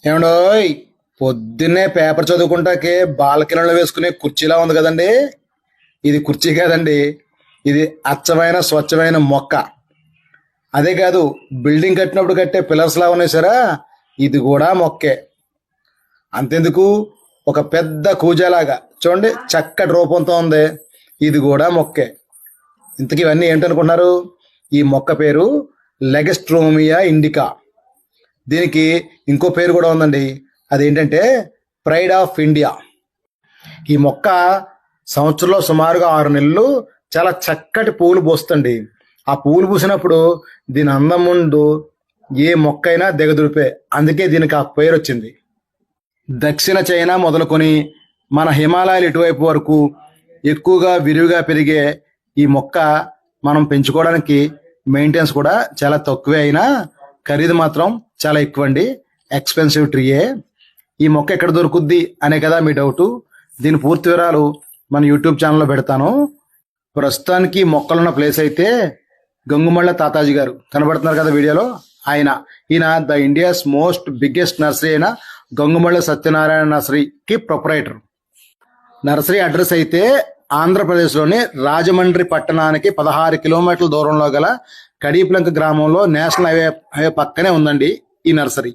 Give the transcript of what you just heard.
ఏమండోయ్, పొద్దున్నే పేపర్ చదువుకుంటాకే బాలకిరణలో వేసుకునే కుర్చీలా ఉంది కదండి. ఇది కుర్చీ కాదండి, ఇది అచ్చమైన స్వచ్ఛమైన మొక్క. అదే కాదు, బిల్డింగ్ కట్టినప్పుడు కట్టే పిల్లర్స్ లా ఉన్నాయి సరా, ఇది కూడా మొక్కే. అంతెందుకు, ఒక పెద్ద కూజాలాగా చూడండి చక్కటి రూపంతో ఉంది, ఇది కూడా మొక్కే. ఇంతకీ ఇవన్నీ ఏంటనుకున్నారు? ఈ మొక్క పేరు లెగస్ట్రోమియా ఇండికా. దీనికి ఇంకో పేరు కూడా ఉందండి, అదేంటంటే ప్రైడ్ ఆఫ్ ఇండియా. ఈ మొక్క సంవత్సరంలో సుమారుగా 6 నెలలు చాలా చక్కటి పూలు పూస్తుంది. ఆ పూలు పూసినప్పుడు దీని అందం ముందు ఏ మొక్కైనా దిగదుడిపే, అందుకే దీనికి ఆ పేరు వచ్చింది. దక్షిణ చైనా మొదలుకొని మన హిమాలయాలు ఇటువైపు వరకు ఎక్కువగా విరివిగా పెరిగే ఈ మొక్క మనం పెంచుకోవడానికి మెయింటెనెన్స్ కూడా చాలా తక్కువే, అయినా ఖరీదు మాత్రం చాలా ఎక్కువ అండి. ఎక్స్పెన్సివ్ ట్రీయే. ఈ మొక్క ఎక్కడ దొరుకుద్ది అనే కదా మీ డౌటు. దీని పూర్తి వివరాలు మన యూట్యూబ్ ఛానల్లో పెడతాను. ప్రస్తుతానికి మొక్కలున్న ప్లేస్ అయితే గంగుమళ్ళ తాతాజీ గారు కనబడుతున్నారు కదా వీడియోలో, ఈయన the India's most biggest nursery అయిన గంగుమళ్ళ సత్యనారాయణ నర్సరీకి ప్రొపరైటర్. నర్సరీ అడ్రస్ అయితే ఆంధ్రప్రదేశ్లోని రాజమండ్రి పట్టణానికి 16 కిలోమీటర్ల దూరంలో గల కడీపులంక గ్రామంలో నేషనల్ హైవే పక్కనే ఉందండి ఈ నర్సరీ.